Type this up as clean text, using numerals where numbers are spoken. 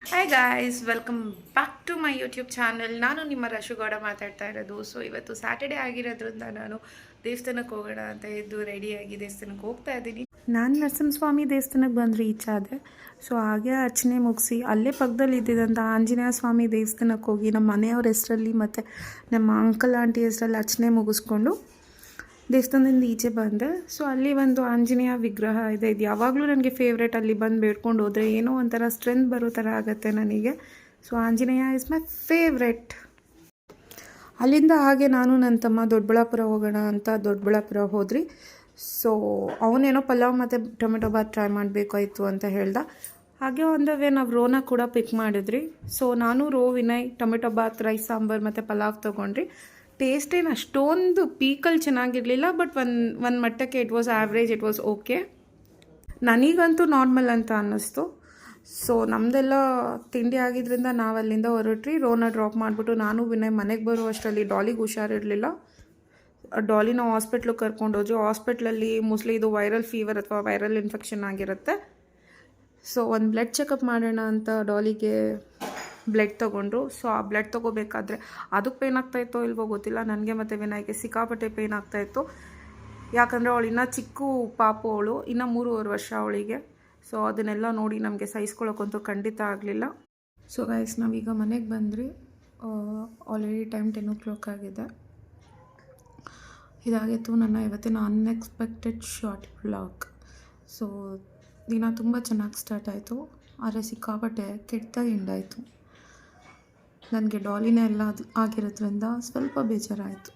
Hi guys, welcome back to my YouTube channel. ನಾನು ನಿಮ್ಮ ರಶುಗೌಡ ಮಾತಾಡ್ತಾ ಇರೋದು. ಸೊ ಇವತ್ತು ಸ್ಯಾಟರ್ಡೇ ಆಗಿರೋದ್ರಿಂದ ನಾನು ದೇವಸ್ಥಾನಕ್ಕೆ ಹೋಗೋಣ ಅಂತ ಎದ್ದು ರೆಡಿಯಾಗಿ ದೇವಸ್ಥಾನಕ್ಕೆ ಹೋಗ್ತಾ ಇದ್ದೀನಿ. ನಾನು ನರಸಿಂಹಸ್ವಾಮಿ ದೇವಸ್ಥಾನಕ್ಕೆ ಬಂದು ರೀಚ್ ಆದೆ. ಸೊ ಹಾಗೆ ಅರ್ಚನೆ ಮುಗಿಸಿ ಅಲ್ಲೇ ಪಕ್ಕದಲ್ಲಿ ಇದ್ದಿದ್ದಂಥ ಆಂಜನೇಯ ಸ್ವಾಮಿ ದೇವಸ್ಥಾನಕ್ಕೆ ಹೋಗಿ ನಮ್ಮ ಮನೆಯವ್ರ ಹೆಸರಲ್ಲಿ ಮತ್ತು ನಮ್ಮ ಅಂಕಲ್ ಆಂಟಿ ಹೆಸರಲ್ಲಿ ಅರ್ಚನೆ ಮುಗಿಸ್ಕೊಂಡು ದೇವಸ್ಥಾನದಿಂದ ಈಚೆ ಬಂದೆ. ಸೊ ಅಲ್ಲಿ ಒಂದು ಆಂಜನೇಯ ವಿಗ್ರಹ ಇದೆ. ಇದು ಯಾವಾಗಲೂ ನನಗೆ ಫೇವ್ರೇಟ್. ಅಲ್ಲಿ ಬಂದು ಬೇಡ್ಕೊಂಡು ಹೋದರೆ ಏನೋ ಒಂಥರ ಸ್ಟ್ರೆಂತ್ ಬರೋ ಥರ ಆಗುತ್ತೆ ನನಗೆ. So Anjaneya is my favourite. ಅಲ್ಲಿಂದ ಹಾಗೆ ನಾನು ನನ್ನ ತಮ್ಮ ದೊಡ್ಡಬಳ್ಳಾಪುರ ಹೋಗೋಣ ಅಂತ ದೊಡ್ಡಬಳ್ಳಾಪುರ ಹೋದ್ರಿ. ಸೊ ಅವನೇನೋ ಪಲಾವ್ ಮತ್ತು ಟೊಮೆಟೊ ಬಾತ್ ಟ್ರೈ ಮಾಡಬೇಕಾಯ್ತು ಅಂತ ಹೇಳ್ದ. ಹಾಗೆ ಒಂದವೇ ನಾವು ರೋನ ಕೂಡ ಪಿಕ್ ಮಾಡಿದ್ರಿ. ಸೊ ನಾನು ರೋ, ವಿನಯ್ ಟೊಮೆಟೊ ಬಾತ್, ರೈಸ್, ಸಾಂಬಾರು ಮತ್ತು ಪಲಾವ್ ತೊಗೊಂಡ್ರಿ. ಟೇಸ್ಟ್ ಏನು ಅಷ್ಟೊಂದು ಪೀಕಲ್ಲಿ ಚೆನ್ನಾಗಿರಲಿಲ್ಲ, ಬಟ್ ಒಂದು ಮಟ್ಟಕ್ಕೆ it was average, it was okay. ನನಗಂತೂ ನಾರ್ಮಲ್ ಅಂತ ಅನ್ನಿಸ್ತು. ಸೊ ನಮ್ಮದೆಲ್ಲ ತಿಂಡಿ ಆಗಿದ್ದರಿಂದ ನಾವು ಅಲ್ಲಿಂದ ಹೊರಟ್ರಿ. ರೋನ ಡ್ರಾಪ್ ಮಾಡಿಬಿಟ್ಟು ನಾನು ವಿನಯ್ ಮನೆಗೆ ಬರುವಷ್ಟರಲ್ಲಿ ಡಾಲಿಗೆ ಹುಷಾರಿರಲಿಲ್ಲ. ಡಾಲಿನ ಹಾಸ್ಪಿಟ್ಲಿಗೆ ಕರ್ಕೊಂಡೋದ್ವಿ. ಹಾಸ್ಪಿಟ್ಲಲ್ಲಿ ಮೋಸ್ಟ್ಲಿ ಇದು ವೈರಲ್ ಫೀವರ್ ಅಥವಾ ವೈರಲ್ ಇನ್ಫೆಕ್ಷನ್ ಆಗಿರುತ್ತೆ. ಸೊ ಒಂದು ಬ್ಲಡ್ ಚೆಕಪ್ ಮಾಡೋಣ ಅಂತ ಡಾಲಿಗೆ ಬ್ಲಡ್ ತೊಗೊಂಡ್ರು. ಸೊ ಆ ಬ್ಲಡ್ ತೊಗೋಬೇಕಾದ್ರೆ ಅದಕ್ಕೆ ಪೇನ್ ಆಗ್ತಾಯಿತ್ತೋ ಇಲ್ವೋ ಗೊತ್ತಿಲ್ಲ. ನನಗೆ ಮತ್ತು ವಿನಯ್ಗೆ ಸಿಕ್ಕಾಪಟ್ಟೆ ಪೇನ್ ಆಗ್ತಾಯಿತ್ತು. ಯಾಕಂದರೆ ಅವಳು ಇನ್ನೂ ಚಿಕ್ಕ ಪಾಪು, ಅವಳು ಇನ್ನೂ 3.5 ವರ್ಷ ಅವಳಿಗೆ. ಸೊ ಅದನ್ನೆಲ್ಲ ನೋಡಿ ನಮಗೆ ಸಹಿಸ್ಕೊಳ್ಳೋಕ್ಕಂತೂ ಖಂಡಿತ ಆಗಲಿಲ್ಲ. ಸೊ ಗೈಸ್, ನಾವೀಗ ಮನೆಗೆ ಬಂದ್ರಿ. ಆಲ್ರೆಡಿ ಟೈಮ್ 10 o'clock ಆಗಿದೆ. ಇದಾಗಿತ್ತು ನನ್ನ ಇವತ್ತಿನ ಅನ್ಎಕ್ಸ್ಪೆಕ್ಟೆಡ್ ಶಾರ್ಟ್ ವ್ಲಾಗ್. ಸೊ ದಿನ ತುಂಬ ಚೆನ್ನಾಗಿ ಸ್ಟಾರ್ಟ್ ಆಯಿತು, ಆದರೆ ಸಿಕ್ಕಾಪಟ್ಟೆ ಕೆಟ್ಟದಾಗಿ ಎಂಡಾಯಿತು. ನನಗೆ ಡಾಲಿನೇ ಎಲ್ಲ ಆಗಿರೋದ್ರಿಂದ ಸ್ವಲ್ಪ ಬೇಜಾರಾಯಿತು.